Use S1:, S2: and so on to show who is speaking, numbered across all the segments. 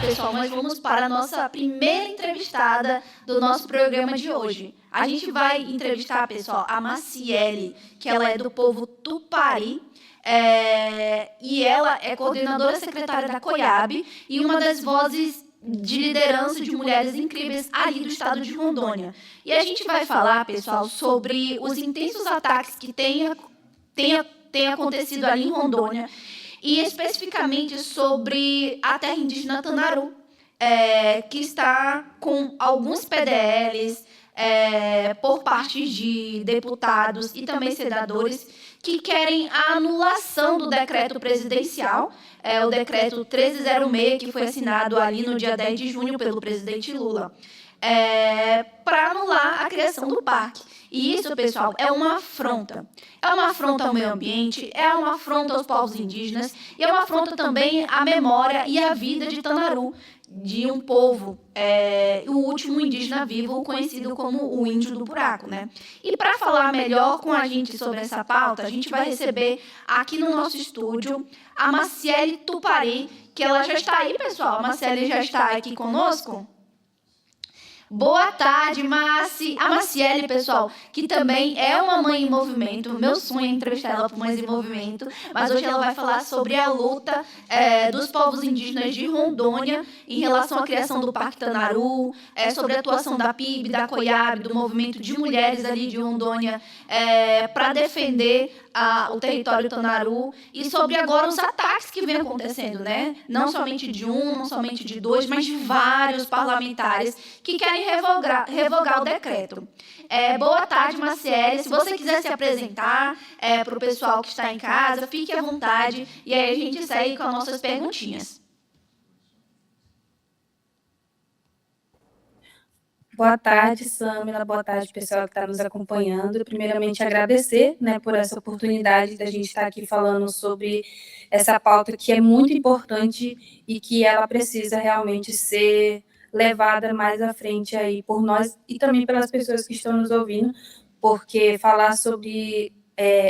S1: pessoal, nós vamos para a nossa primeira entrevistada do nosso programa de hoje. A gente vai entrevistar, pessoal, a Maciele, que ela é do povo Tupari, e ela é coordenadora secretária da COIAB e uma das vozes de liderança de mulheres incríveis ali do estado de Rondônia. E a gente vai falar, pessoal, sobre os intensos ataques que têm acontecido ali em Rondônia, e especificamente sobre a terra indígena Tanaru, que está com alguns PDLs por parte de deputados e também senadores que querem a anulação do decreto presidencial, o decreto 1306, que foi assinado ali no dia 10 de junho pelo presidente Lula, para anular a criação do parque. E isso, pessoal, é uma afronta. É uma afronta ao meio ambiente, é uma afronta aos povos indígenas, e é uma afronta também à memória e à vida de Tanaru, de um povo, o último indígena vivo, conhecido como o Índio do Buraco, né? E para falar melhor com a gente sobre essa pauta, a gente vai receber aqui no nosso estúdio a Maciele Tupari, que ela já está aí, pessoal. A Maciele já está aqui conosco. Boa tarde, Maci. A Maciele, pessoal, que também é uma mãe em movimento. Meu sonho é entrevistar ela por Mães em Movimento, mas hoje ela vai falar sobre a luta dos povos indígenas de Rondônia em relação à criação do Parque Tanaru, sobre a atuação da PIB, da COIAB, do movimento de mulheres ali de Rondônia para defender o território Tanaru, e sobre agora os ataques que vem acontecendo, né? Não somente de um, não somente de dois, mas de vários parlamentares que querem revogar o decreto. Boa tarde, Maciele. Se você quiser se apresentar para o pessoal que está em casa, fique à vontade, e aí a gente segue com as nossas perguntinhas.
S2: Boa tarde, Samila. Boa tarde, pessoal que está nos acompanhando. Primeiramente, agradecer, né, por essa oportunidade da gente estar aqui falando sobre essa pauta que é muito importante e que ela precisa realmente ser levada mais à frente aí por nós e também pelas pessoas que estão nos ouvindo, porque falar sobre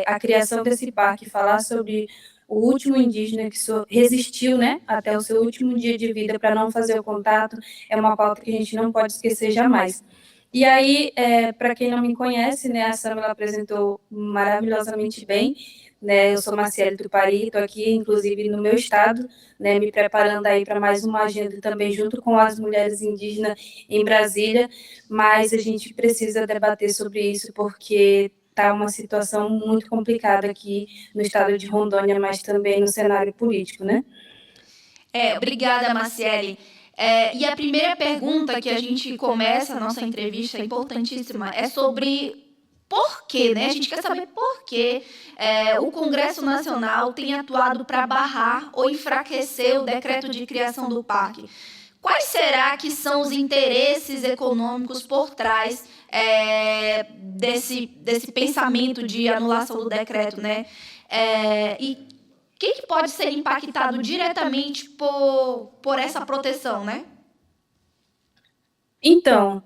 S2: a criação desse parque, falar sobre o último indígena que resistiu, né, até o seu último dia de vida para não fazer o contato, é uma pauta que a gente não pode esquecer jamais. E aí, para quem não me conhece, né, a Samila apresentou maravilhosamente bem, né, eu sou Maciele Tupari, estou aqui, inclusive, no meu estado, né, me preparando aí para mais uma agenda também junto com as mulheres indígenas em Brasília, mas a gente precisa debater sobre isso porque está uma situação muito complicada aqui no estado de Rondônia, mas também no cenário político, né?
S1: Obrigada, Maciele. E a primeira pergunta que a gente começa a nossa entrevista, é importantíssima, é sobre por quê, né? A gente quer saber por que o Congresso Nacional tem atuado para barrar ou enfraquecer o decreto de criação do parque. Quais será que são os interesses econômicos por trás desse pensamento de anulação do decreto, né? E quem que pode ser impactado diretamente por essa proteção, né?
S2: Então,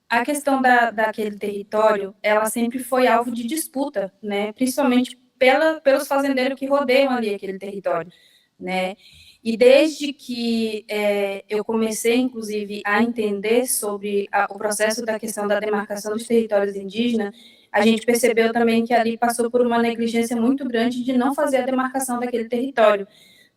S2: a questão daquele território, ela sempre foi alvo de disputa, né? Principalmente pelos fazendeiros que rodeiam ali aquele território, né? E desde que eu comecei, inclusive, a entender sobre o processo da questão da demarcação dos territórios indígenas, a gente percebeu também que ali passou por uma negligência muito grande de não fazer a demarcação daquele território,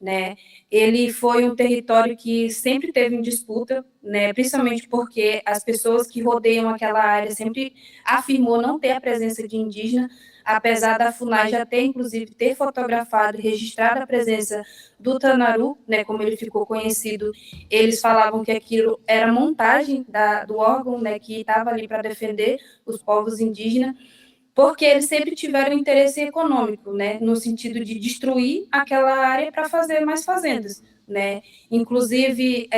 S2: né? Ele foi um território que sempre teve em disputa, né? Principalmente porque as pessoas que rodeiam aquela área sempre afirmou não ter a presença de indígena, apesar da FUNAI já ter, inclusive, ter fotografado e registrado a presença do Tanaru, né, como ele ficou conhecido, eles falavam que aquilo era montagem do órgão, né, que estava ali para defender os povos indígenas, porque eles sempre tiveram interesse econômico, né, no sentido de destruir aquela área para fazer mais fazendas, né, inclusive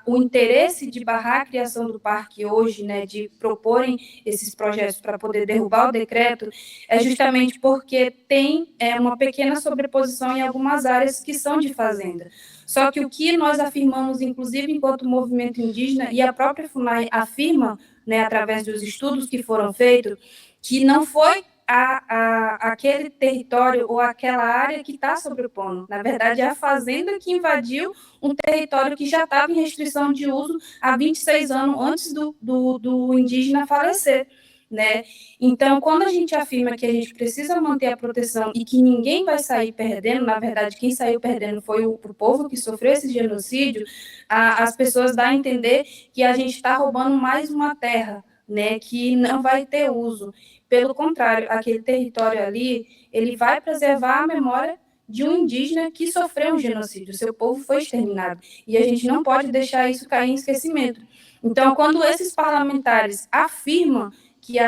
S2: o interesse de barrar a criação do parque hoje, né, de proporem esses projetos para poder derrubar o decreto, é justamente porque tem uma pequena sobreposição em algumas áreas que são de fazenda. Só que o que nós afirmamos, inclusive enquanto movimento indígena, e a própria FUNAI afirma, né, através dos estudos que foram feitos, que não foi aquele território ou aquela área que está sobrepondo. Na verdade, é a fazenda que invadiu um território que já estava em restrição de uso há 26 anos antes do indígena falecer. Né? Então, quando a gente afirma que a gente precisa manter a proteção e que ninguém vai sair perdendo, na verdade, quem saiu perdendo foi o povo que sofreu esse genocídio, as pessoas dão a entender que a gente está roubando mais uma terra, né, que não vai ter uso. Pelo contrário, aquele território ali, ele vai preservar a memória de um indígena que sofreu um genocídio, seu povo foi exterminado, e a gente não pode deixar isso cair em esquecimento. Então, quando esses parlamentares afirmam que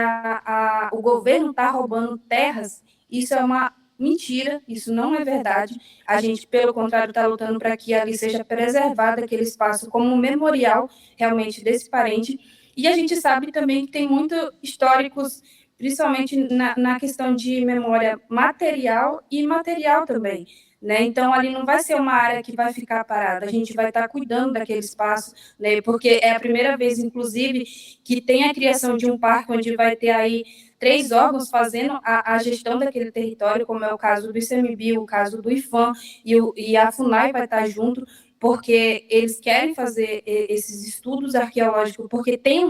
S2: o governo está roubando terras, isso é uma mentira, isso não é verdade. A gente, pelo contrário, está lutando para que ali seja preservado aquele espaço como um memorial realmente desse parente. E a gente sabe também que tem muitos históricos, principalmente na questão de memória material e imaterial também. Né? Então, ali não vai ser uma área que vai ficar parada, a gente vai estar cuidando daquele espaço, né? Porque é a primeira vez, inclusive, que tem a criação de um parque onde vai ter aí 3 órgãos fazendo a gestão daquele território, como é o caso do ICMBio, o caso do IFAM, e a FUNAI vai estar junto, porque eles querem fazer esses estudos arqueológicos, porque tem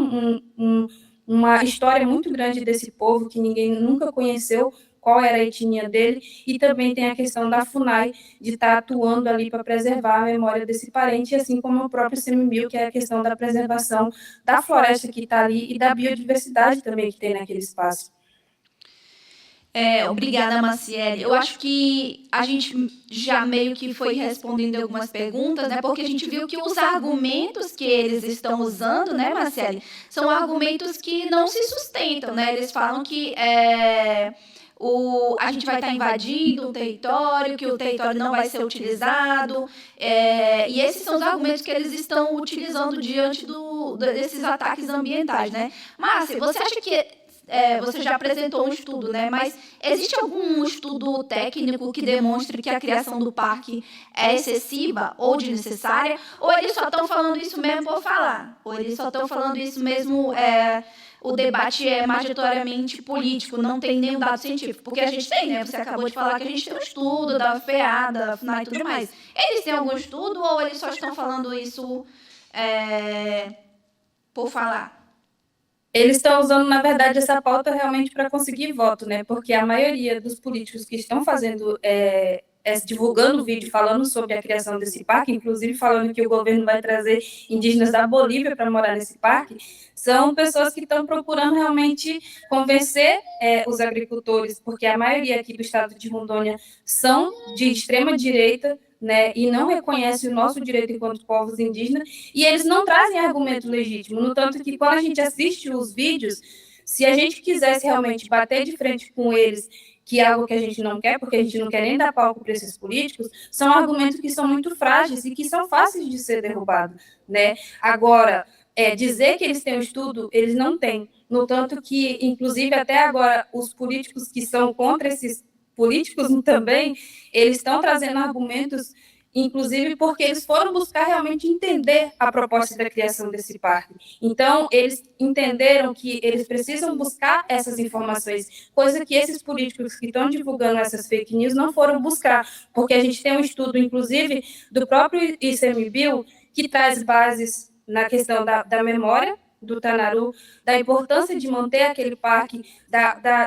S2: uma história muito grande desse povo que ninguém nunca conheceu, qual era a etnia dele, e também tem a questão da FUNAI, de estar atuando ali para preservar a memória desse parente, assim como o próprio ICMBio, que é a questão da preservação da floresta que está ali e da biodiversidade também que tem naquele espaço.
S1: Obrigada, Maciele. Eu acho que a gente já meio que foi respondendo algumas perguntas, né? Porque a gente viu que os argumentos que eles estão usando, né, Maciele, são argumentos que não se sustentam, né? Eles falam que a gente vai estar invadindo um território, que o território não vai ser utilizado, e esses são os argumentos que eles estão utilizando diante desses ataques ambientais, né? Márcia, você acha que você já apresentou um estudo, né? Mas existe algum estudo técnico que demonstre que a criação do parque é excessiva ou desnecessária? Ou eles só estão falando isso mesmo por falar? Ou eles só estão falando isso mesmo... o debate é majoritariamente político, não tem nenhum dado científico. Porque a gente tem, né? Você acabou de falar que a gente tem um estudo da UFPA, da FUNAI e tudo mais. Eles têm algum estudo ou eles só estão falando isso por falar?
S2: Eles estão usando, na verdade, essa pauta realmente para conseguir voto, né? Porque a maioria dos políticos que estão fazendo, divulgando vídeo falando sobre a criação desse parque, inclusive falando que o governo vai trazer indígenas da Bolívia para morar nesse parque, são pessoas que estão procurando realmente convencer os agricultores, porque a maioria aqui do estado de Rondônia são de extrema direita, né, e não reconhece o nosso direito enquanto povos indígenas, e eles não trazem argumento legítimo, no tanto que quando a gente assiste os vídeos, se a gente quisesse realmente bater de frente com eles, que é algo que a gente não quer, porque a gente não quer nem dar palco para esses políticos, são argumentos que são muito frágeis e que são fáceis de ser derrubados, né? Agora, dizer que eles têm um estudo, eles não têm, no tanto que, inclusive, até agora, os políticos que são contra esses políticos também, eles estão trazendo argumentos, inclusive porque eles foram buscar realmente entender a proposta da criação desse parque. Então, eles entenderam que eles precisam buscar essas informações, coisa que esses políticos que estão divulgando essas fake news não foram buscar, porque a gente tem um estudo, inclusive, do próprio ICMBio, que traz bases na questão da memória, do Tanaru, da importância de manter aquele parque,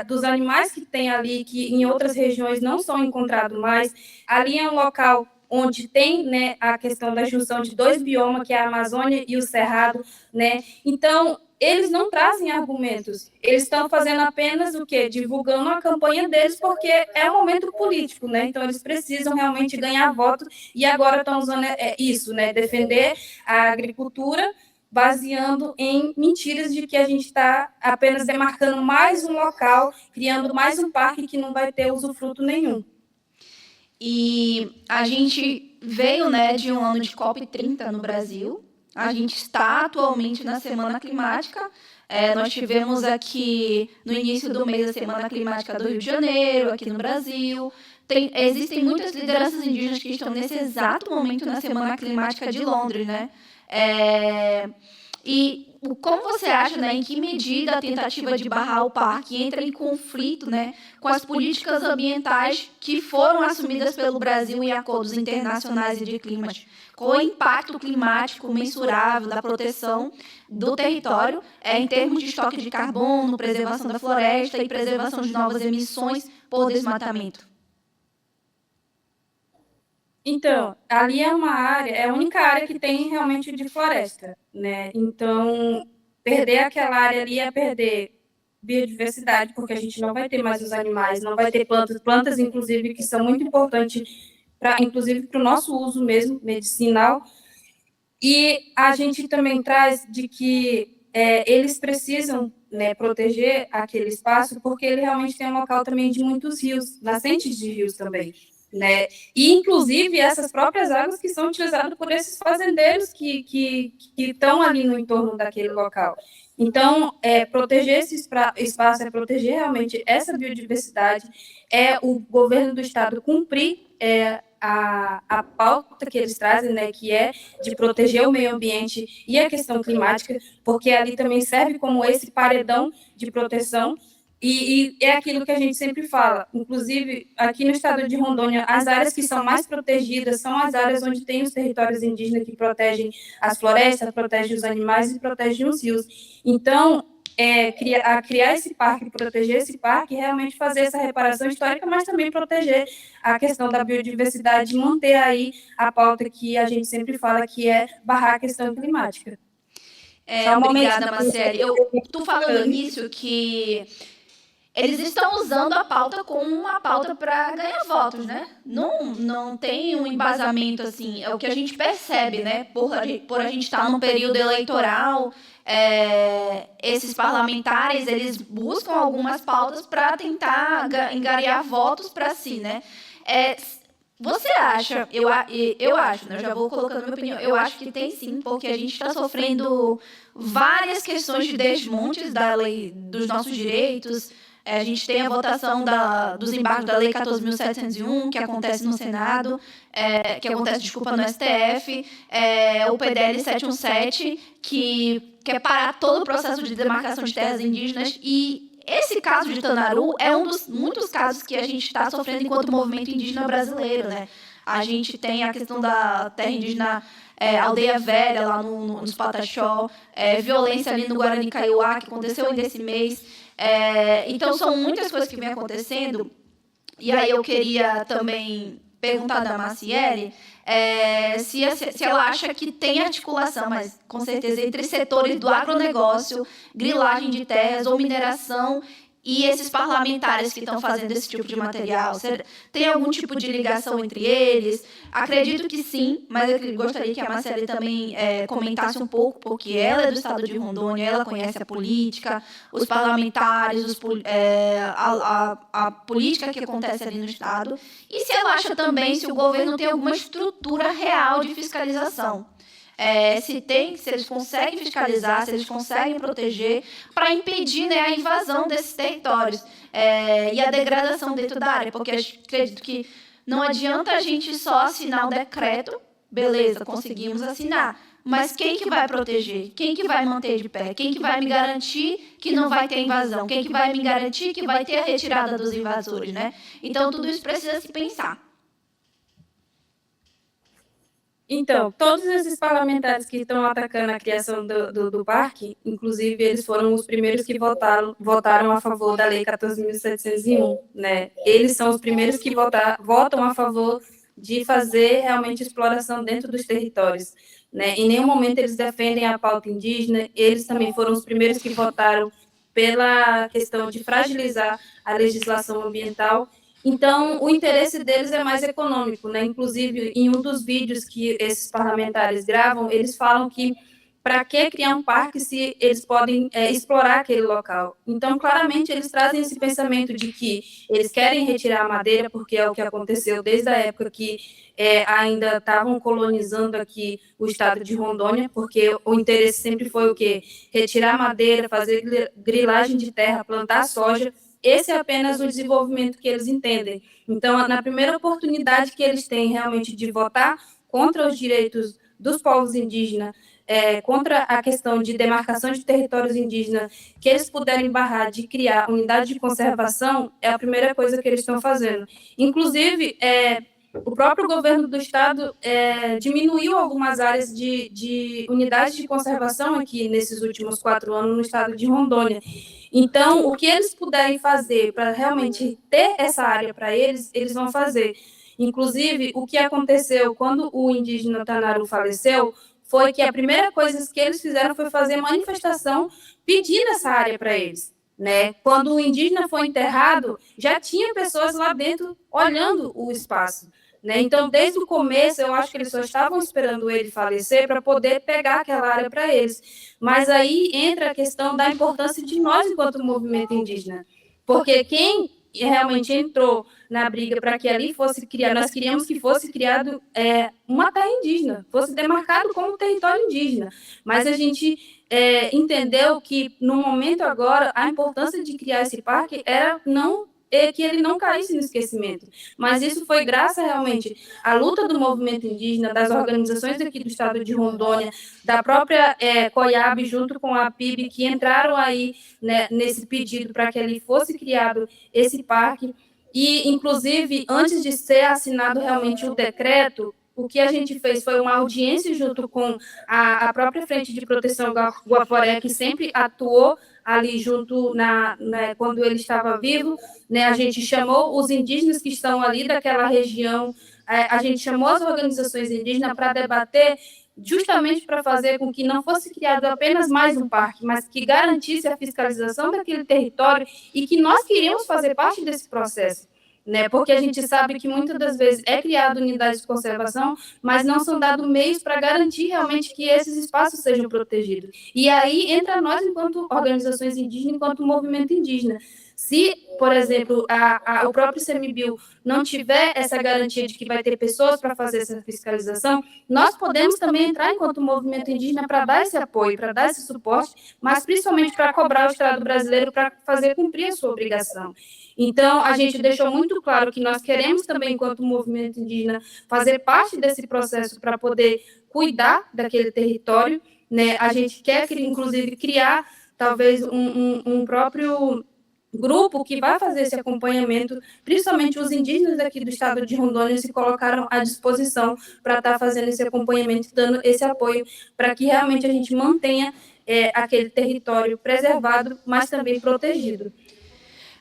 S2: dos animais que tem ali, que em outras regiões não são encontrados mais. Ali é um local onde tem, né, a questão da junção de 2 biomas, que é a Amazônia e o Cerrado, né? Então, eles não trazem argumentos, eles estão fazendo apenas o quê? Divulgando a campanha deles, porque é um momento político, né? Então, eles precisam realmente ganhar voto, e agora estão usando isso, né? Defender a agricultura, baseando em mentiras de que a gente está apenas demarcando mais um local, criando mais um parque que não vai ter usufruto nenhum.
S1: E a gente veio, né, de um ano de COP30 no Brasil. A gente está atualmente na Semana Climática. Nós tivemos aqui, no início do mês, a Semana Climática do Rio de Janeiro, aqui no Brasil. Existem muitas lideranças indígenas que estão nesse exato momento na Semana Climática de Londres, né? E como você acha, né, em que medida a tentativa de barrar o parque entra em conflito, né, com as políticas ambientais que foram assumidas pelo Brasil em acordos internacionais e de clima? Qual o impacto climático mensurável da proteção do território em termos de estoque de carbono, preservação da floresta e preservação de novas emissões por desmatamento?
S2: Então, ali é uma área, é a única área que tem realmente de floresta, né? Então, perder aquela área ali é perder biodiversidade, porque a gente não vai ter mais os animais, não vai ter plantas inclusive que são muito importantes inclusive para o nosso uso mesmo medicinal. E a gente também traz de que eles precisam, né, proteger aquele espaço, porque ele realmente tem um local também de muitos rios, nascentes de rios também, né? E, inclusive, essas próprias águas que são utilizadas por esses fazendeiros que estão ali no entorno daquele local. Então, proteger esse espaço é proteger realmente essa biodiversidade, é o governo do estado cumprir a pauta que eles trazem, né, que é de proteger o meio ambiente e a questão climática, porque ali também serve como esse paredão de proteção. E é aquilo que a gente sempre fala, inclusive aqui no estado de Rondônia, as áreas que são mais protegidas são as áreas onde tem os territórios indígenas que protegem as florestas, protegem os animais e protegem os rios. Então, criar esse parque, proteger esse parque, realmente fazer essa reparação histórica, mas também proteger a questão da biodiversidade e manter aí a pauta que a gente sempre fala, que é barrar a questão climática.
S1: Obrigada, Marcele. Tu falando nisso que eles estão usando a pauta como uma pauta para ganhar votos, né? Não tem um embasamento assim. É o que a gente percebe, né? Por a gente estar num período eleitoral, esses parlamentares eles buscam algumas pautas para tentar angariar votos para si, né? Você acha? Eu acho, né? Eu já vou colocando minha opinião. Eu acho que tem sim, porque a gente está sofrendo várias questões de desmontes da lei dos nossos direitos. A gente tem a votação dos embargos da Lei 14.701, que acontece no Senado, que acontece, desculpa, no STF, o PDL 717, que quer parar todo o processo de demarcação de terras indígenas. E esse caso de Tanaru é um dos muitos casos que a gente está sofrendo enquanto movimento indígena brasileiro, né? A gente tem a questão da terra indígena Aldeia Velha, lá nos Pataxó, violência ali no Guarani Kaiowá, que aconteceu ainda esse mês. Então, são muitas coisas que vêm acontecendo. E aí eu queria também perguntar da Maciele se ela acha que tem articulação, mas com certeza, entre setores do agronegócio, grilagem de terras ou mineração e esses parlamentares que estão fazendo esse tipo de material. Tem algum tipo de ligação entre eles? Acredito que sim, mas eu gostaria que a Marcele também comentasse um pouco, porque ela é do estado de Rondônia, ela conhece a política, os parlamentares, a política que acontece ali no estado, e se ela acha também se o governo tem alguma estrutura real de fiscalização. Se eles conseguem fiscalizar, se eles conseguem proteger para impedir, né, a invasão desses territórios e a degradação dentro da área, porque acredito que não adianta a gente só assinar o decreto, beleza, conseguimos assinar, mas quem que vai proteger? Quem que vai manter de pé? Quem que vai me garantir que não vai ter invasão? Quem que vai me garantir que vai ter a retirada dos invasores, né? Então, tudo isso precisa se pensar.
S2: Então, todos esses parlamentares que estão atacando a criação do parque, inclusive, eles foram os primeiros que votaram a favor da Lei 14.701, né? Eles são os primeiros que votam a favor de fazer realmente exploração dentro dos territórios, né? Em nenhum momento eles defendem a pauta indígena, eles também foram os primeiros que votaram pela questão de fragilizar a legislação ambiental. Então, o interesse deles é mais econômico, né? Inclusive, em um dos vídeos que esses parlamentares gravam, eles falam que para que criar um parque se eles podem explorar aquele local? Então, claramente, eles trazem esse pensamento de que eles querem retirar a madeira, porque é o que aconteceu desde a época que ainda estavam colonizando aqui o estado de Rondônia, porque o interesse sempre foi o quê? Retirar a madeira, fazer grilagem de terra, plantar soja. Esse é apenas o desenvolvimento que eles entendem. Então, na primeira oportunidade que eles têm realmente de votar contra os direitos dos povos indígenas, contra a questão de demarcação de territórios indígenas, que eles puderem barrar de criar unidade de conservação, é a primeira coisa que eles estão fazendo. Inclusive, o próprio governo do estado diminuiu algumas áreas de unidades de conservação aqui nesses últimos 4 anos no estado de Rondônia. Então, o que eles puderem fazer para realmente ter essa área para eles, eles vão fazer. Inclusive, o que aconteceu quando o indígena Tanaru faleceu foi que a primeira coisa que eles fizeram foi fazer manifestação pedindo essa área para eles. Né? Quando o indígena foi enterrado, já tinha pessoas lá dentro olhando o espaço. Né? Então, desde o começo, eu acho que eles só estavam esperando ele falecer para poder pegar aquela área para eles. Mas aí entra a questão da importância de nós, enquanto movimento indígena. Porque quem realmente entrou na briga para que ali fosse criado, nós queríamos que fosse criado uma terra indígena, fosse demarcado como território indígena. Mas a gente entendeu que, no momento agora, a importância de criar esse parque era que ele não caísse no esquecimento. Mas isso foi graças, realmente, à luta do movimento indígena, das organizações aqui do estado de Rondônia, da própria COIAB, junto com a PIB, que entraram aí, né, nesse pedido para que ali fosse criado esse parque. E, inclusive, antes de ser assinado realmente o decreto, o que a gente fez foi uma audiência junto com a própria Frente de Proteção Guaporé, que sempre atuou ali junto quando ele estava vivo, né? A gente chamou os indígenas que estão ali daquela região, a gente chamou as organizações indígenas para debater, justamente para fazer com que não fosse criado apenas mais um parque, mas que garantisse a fiscalização daquele território e que nós queríamos fazer parte desse processo. Né? Porque a gente sabe que muitas das vezes é criado unidades de conservação, mas não são dados meios para garantir realmente que esses espaços sejam protegidos. E aí entra nós, enquanto organizações indígenas, enquanto movimento indígena. Se, por exemplo, o próprio ICMBio não tiver essa garantia de que vai ter pessoas para fazer essa fiscalização, nós podemos também entrar enquanto movimento indígena para dar esse apoio, para dar esse suporte, mas principalmente para cobrar o Estado brasileiro para fazer cumprir a sua obrigação. Então, a gente deixou muito claro que nós queremos também, enquanto movimento indígena, fazer parte desse processo para poder cuidar daquele território. Né? A gente quer, inclusive, criar talvez um próprio grupo que vai fazer esse acompanhamento, principalmente os indígenas aqui do estado de Rondônia se colocaram à disposição para estar fazendo esse acompanhamento, dando esse apoio para que realmente a gente mantenha aquele território preservado, mas também protegido.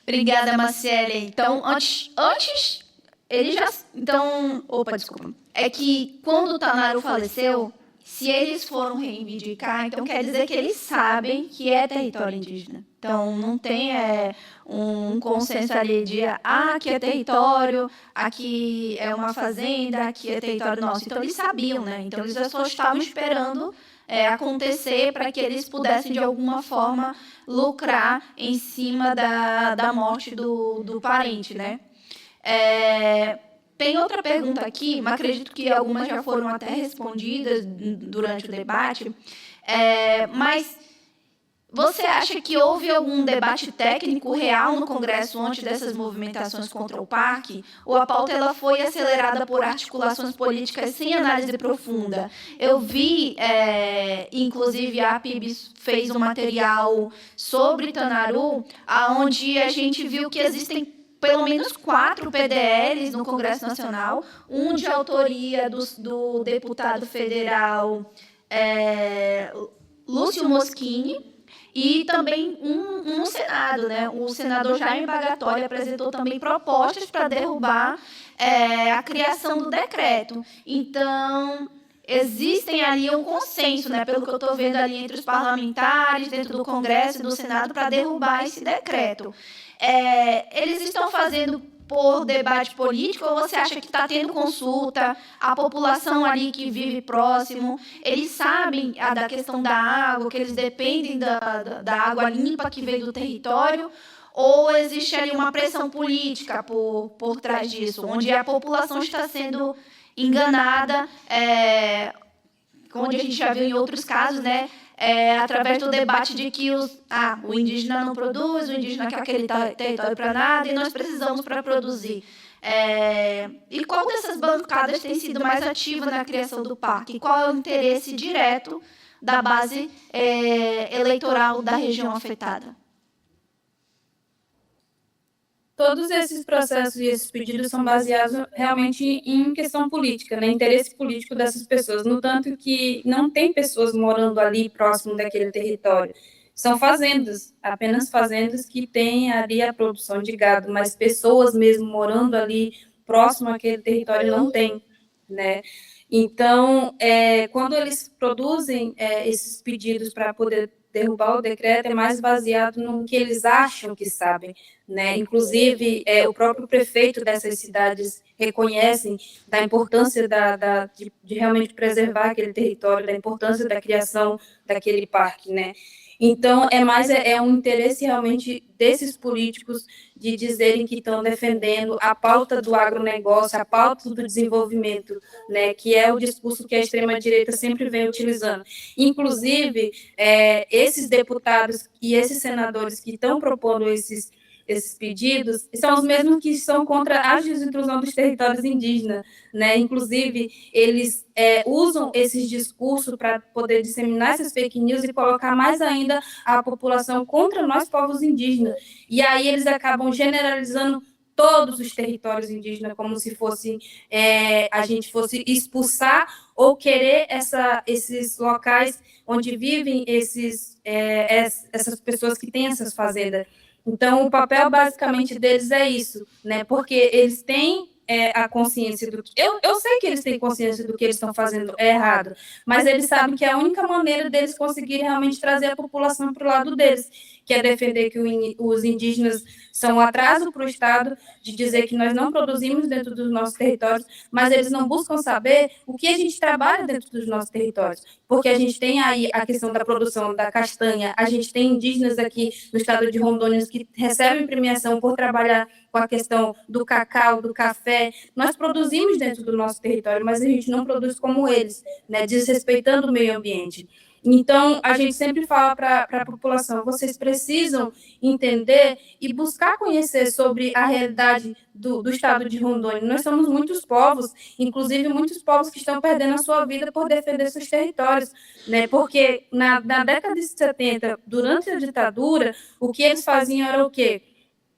S1: Obrigada, Maciele. Então, antes ele já... Então, opa, desculpa. É que quando o Tanaru faleceu, se eles foram reivindicar, então quer dizer que eles sabem que é território indígena. Então, não tem um consenso ali de aqui é território, aqui é uma fazenda, aqui é território nosso. Então, eles sabiam, né? Então, eles só estavam esperando acontecer para que eles pudessem, de alguma forma, lucrar em cima da morte do parente, né? Tem outra pergunta aqui, mas acredito que algumas já foram até respondidas durante o debate, mas você acha que houve algum debate técnico real no Congresso antes dessas movimentações contra o parque? Ou a pauta ela foi acelerada por articulações políticas sem análise profunda? Eu vi, inclusive, a PIB fez um material sobre Tanaru, onde a gente viu que existem pelo menos 4 PDLs no Congresso Nacional, um de autoria do deputado federal Lúcio Moschini, e também um no Senado, né? O senador Jaime Bagatoli apresentou também propostas para derrubar a criação do decreto. Então, existem ali um consenso, né? Pelo que eu estou vendo ali entre os parlamentares, dentro do Congresso e do Senado, para derrubar esse decreto. Eles estão fazendo por debate político, ou você acha que está tendo consulta, a população ali que vive próximo, eles sabem da questão da água, que eles dependem da água limpa que veio do território, ou existe ali uma pressão política por trás disso, onde a população está sendo enganada, onde a gente já viu em outros casos, né? Através do debate de que o indígena não produz, o indígena quer aquele território para nada e nós precisamos para produzir. E qual dessas bancadas tem sido mais ativa na criação do parque? Qual é o interesse direto da base eleitoral da região afetada?
S2: Todos esses processos e esses pedidos são baseados realmente em questão política, né, interesse político dessas pessoas, no tanto que não tem pessoas morando ali próximo daquele território. São fazendas, apenas fazendas que têm ali a produção de gado, mas pessoas mesmo morando ali próximo àquele território não tem, né? Então, quando eles produzem esses pedidos para poder derrubar o decreto, é mais baseado no que eles acham que sabem, né? Inclusive, o próprio prefeito dessas cidades reconhecem da importância de realmente preservar aquele território, da importância da criação daquele parque, né? Então, é um interesse realmente desses políticos de dizerem que estão defendendo a pauta do agronegócio, a pauta do desenvolvimento, né, que é o discurso que a extrema-direita sempre vem utilizando. Inclusive, esses deputados e esses senadores que estão propondo esses pedidos são os mesmos que são contra a desintrusão dos territórios indígenas, né? Inclusive, eles usam esses discursos para poder disseminar essas fake news e colocar mais ainda a população contra nós, povos indígenas. E aí eles acabam generalizando todos os territórios indígenas, como se fosse a gente fosse expulsar ou querer esses locais onde vivem essas pessoas que têm essas fazendas. Então, o papel basicamente deles é isso, né? Porque eles têm a consciência do que. Eu sei que eles têm consciência do que eles estão fazendo é errado, mas eles sabem que é a única maneira deles conseguirem realmente trazer a população para o lado deles, que é defender que os indígenas são um atraso para o Estado, de dizer que nós não produzimos dentro dos nossos territórios, mas eles não buscam saber o que a gente trabalha dentro dos nossos territórios, porque a gente tem aí a questão da produção da castanha, a gente tem indígenas aqui no estado de Rondônia que recebem premiação por trabalhar com a questão do cacau, do café. Nós produzimos dentro do nosso território, mas a gente não produz como eles, né, desrespeitando o meio ambiente. Então, a gente sempre fala para a população, vocês precisam entender e buscar conhecer sobre a realidade do estado de Rondônia. Nós somos muitos povos, inclusive muitos povos que estão perdendo a sua vida por defender seus territórios, né? Porque na década de 70, durante a ditadura, o que eles faziam era o quê?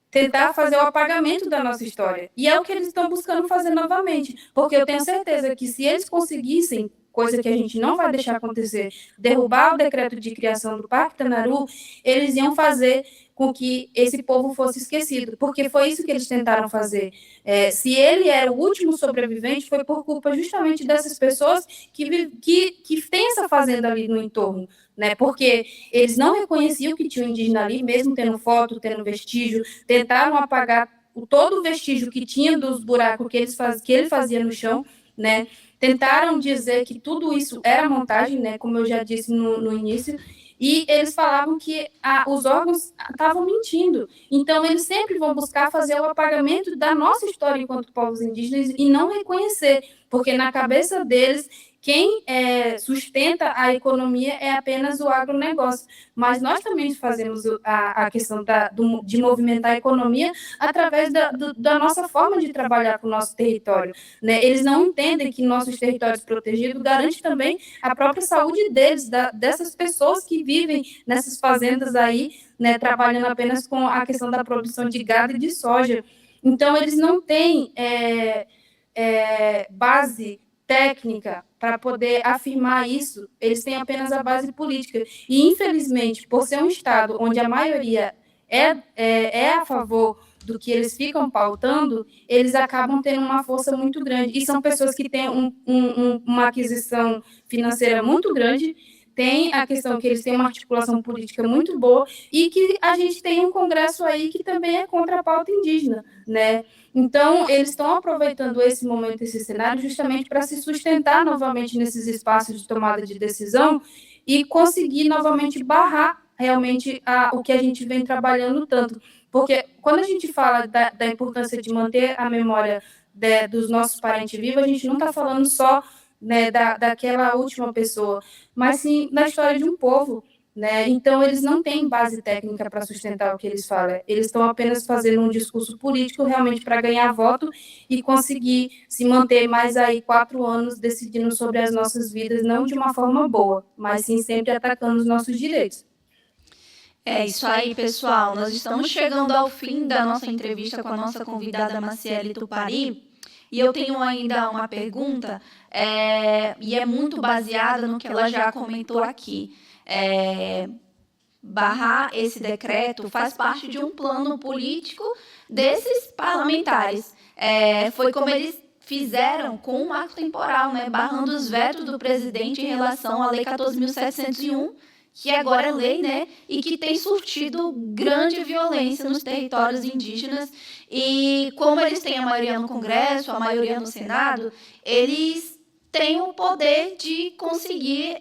S2: Tentar fazer o apagamento da nossa história. E é o que eles estão buscando fazer novamente, porque eu tenho certeza que se eles conseguissem, coisa que a gente não vai deixar acontecer, derrubar o decreto de criação do Parque Tanaru, eles iam fazer com que esse povo fosse esquecido, porque foi isso que eles tentaram fazer. Se ele era o último sobrevivente, foi por culpa justamente dessas pessoas que têm essa fazenda ali no entorno, né? Porque eles não reconheciam que tinha um indígena ali, mesmo tendo foto, tendo vestígio, tentaram apagar todo o vestígio que tinha dos buracos que ele fazia no chão, né? Tentaram dizer que tudo isso era montagem, né? Como eu já disse no início, e eles falavam que os órgãos estavam mentindo. Então, eles sempre vão buscar fazer o apagamento da nossa história enquanto povos indígenas e não reconhecer, porque na cabeça deles, quem sustenta a economia é apenas o agronegócio. Mas nós também fazemos a questão de movimentar a economia através da nossa forma de trabalhar com o nosso território, né? Eles não entendem que nossos territórios protegidos garantem também a própria saúde deles, dessas pessoas que vivem nessas fazendas aí, né, trabalhando apenas com a questão da produção de gado e de soja. Então, eles não têm base técnica para poder afirmar isso, eles têm apenas a base política. E, infelizmente, por ser um Estado onde a maioria é a favor do que eles ficam pautando, eles acabam tendo uma força muito grande. E são pessoas que têm uma aquisição financeira muito grande, tem a questão que eles têm uma articulação política muito boa e que a gente tem um Congresso aí que também é contra a pauta indígena, né? Então, eles estão aproveitando esse momento, esse cenário, justamente para se sustentar novamente nesses espaços de tomada de decisão e conseguir novamente barrar realmente o que a gente vem trabalhando tanto. Porque quando a gente fala da importância de manter a memória dos nossos parentes vivos, a gente não está falando só, né, daquela última pessoa, mas sim da história de um povo, né? Então, eles não têm base técnica para sustentar o que eles falam. Eles estão apenas fazendo um discurso político realmente para ganhar voto e conseguir se manter mais aí 4 anos decidindo sobre as nossas vidas, não de uma forma boa, mas sim sempre atacando os nossos direitos.
S1: É isso aí, pessoal. Nós estamos chegando ao fim da nossa entrevista com a nossa convidada Maciele Tupari. E eu tenho ainda uma pergunta, e é muito baseada no que ela já comentou aqui. Barrar esse decreto faz parte de um plano político desses parlamentares. Foi como eles fizeram com o marco temporal, né, barrando os vetos do presidente em relação à Lei 14.701, que agora é lei, né, e que tem surtido grande violência nos territórios indígenas. E como eles têm a maioria no Congresso, a maioria no Senado, eles têm o poder de conseguir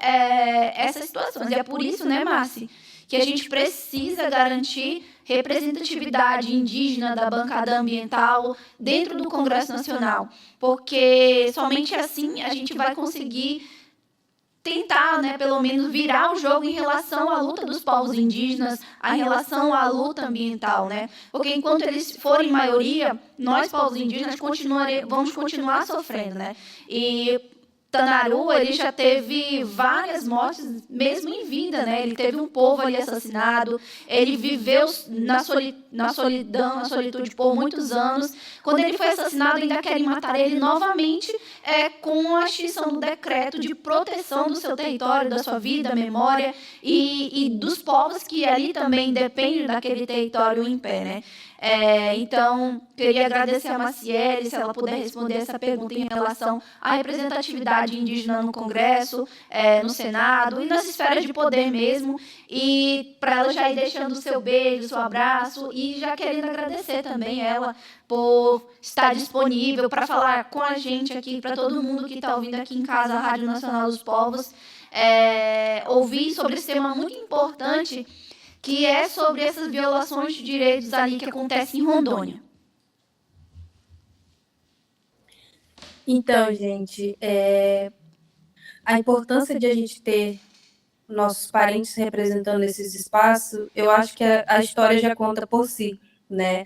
S1: essas situações. E é por isso, né, Márcia, que a gente precisa garantir representatividade indígena da bancada ambiental dentro do Congresso Nacional, porque somente assim a gente vai conseguir tentar, né, pelo menos virar o jogo em relação à luta dos povos indígenas, em relação à luta ambiental, né? Porque enquanto eles forem maioria, nós povos indígenas vamos continuar sofrendo, né? E Tanaru, ele já teve várias mortes, mesmo em vida, né? Ele teve um povo ali assassinado, ele viveu na solidão, na solitude por muitos anos. Quando ele foi assassinado, ainda querem matar ele novamente, com a extinção do decreto de proteção do seu território, da sua vida, memória e dos povos que ali também dependem daquele território em pé, né? Então, queria agradecer a Maciele, se ela puder responder essa pergunta em relação à representatividade indígena no Congresso, no Senado e nas esferas de poder mesmo. E para ela já ir deixando o seu beijo, o seu abraço e já querendo agradecer também ela por estar disponível para falar com a gente aqui, para todo mundo que está ouvindo aqui em casa a Rádio Nacional dos Povos, ouvir sobre esse tema muito importante, que é sobre essas violações de direitos ali que acontecem em Rondônia.
S2: Então, gente, a importância de a gente ter nossos parentes representando esses espaços, eu acho que a história já conta por si, né?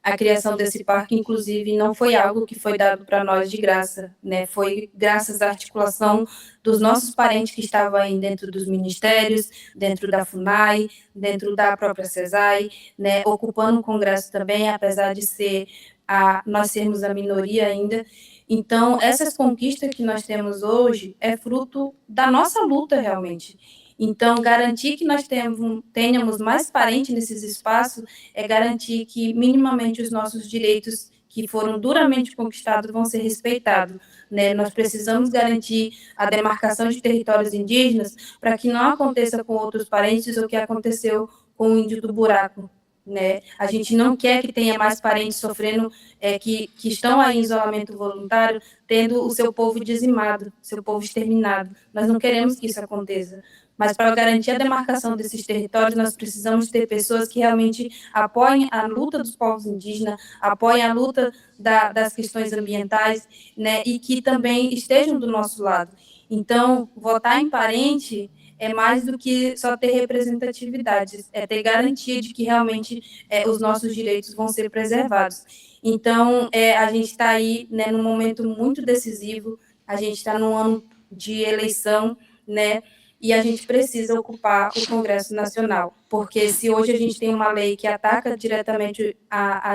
S2: A criação desse parque, inclusive, não foi algo que foi dado para nós de graça, né? Foi graças à articulação dos nossos parentes que estavam aí dentro dos ministérios, dentro da FUNAI, dentro da própria CESAI, né? Ocupando o Congresso também, apesar de nós sermos a minoria ainda. Então, essas conquistas que nós temos hoje é fruto da nossa luta, realmente. Então, garantir que nós tenhamos mais parentes nesses espaços é garantir que, minimamente, os nossos direitos que foram duramente conquistados vão ser respeitados, né? Nós precisamos garantir a demarcação de territórios indígenas para que não aconteça com outros parentes o que aconteceu com o índio do buraco, né? A gente não quer que tenha mais parentes sofrendo, que estão aí em isolamento voluntário, tendo o seu povo dizimado, seu povo exterminado. Nós não queremos que isso aconteça. Mas para garantir a demarcação desses territórios, nós precisamos ter pessoas que realmente apoiem a luta dos povos indígenas, apoiem a luta das questões ambientais, né, e que também estejam do nosso lado. Então, votar em parente é mais do que só ter representatividade, é ter garantia de que realmente os nossos direitos vão ser preservados. Então, a gente está aí, né, num momento muito decisivo, a gente está num ano de eleição, né, e a gente precisa ocupar o Congresso Nacional, porque se hoje a gente tem uma lei que ataca diretamente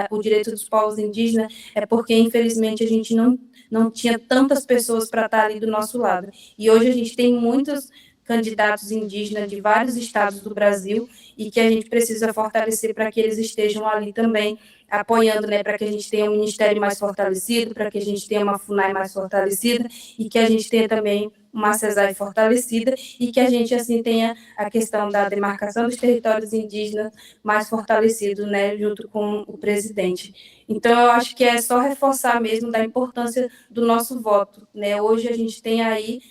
S2: o direito dos povos indígenas, é porque, infelizmente, a gente não tinha tantas pessoas para estar ali do nosso lado. E hoje a gente tem muitos candidatos indígenas de vários estados do Brasil e que a gente precisa fortalecer para que eles estejam ali também apoiando, né, para que a gente tenha um ministério mais fortalecido, para que a gente tenha uma FUNAI mais fortalecida e que a gente tenha também uma CESAI fortalecida e que a gente, assim, tenha a questão da demarcação dos territórios indígenas mais fortalecido, né, junto com o presidente. Então, eu acho que é só reforçar mesmo da importância do nosso voto, né? Hoje a gente tem aí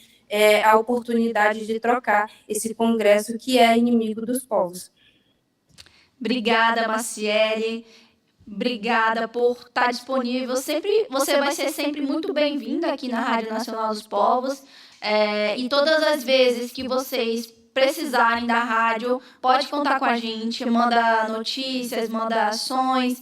S2: a oportunidade de trocar esse Congresso que é inimigo dos povos.
S1: Obrigada, Maciele. Obrigada por estar disponível. Você vai ser sempre muito bem-vinda aqui na Rádio Nacional dos Povos. E todas as vezes que vocês precisarem da rádio, pode contar com a gente, manda notícias, manda ações,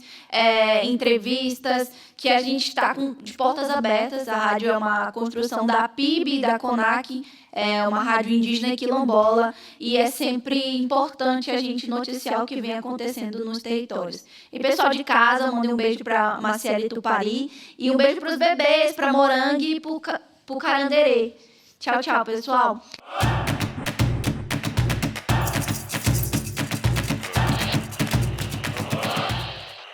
S1: entrevistas, que a gente está de portas abertas. A rádio é uma construção da PIB e da CONAC, é uma rádio indígena e quilombola, e é sempre importante a gente noticiar o que vem acontecendo nos territórios. E pessoal de casa, mandem um beijo para Maciele Tupari, e um beijo para os bebês, para Morangue e para o Caranderê. Tchau, tchau, pessoal.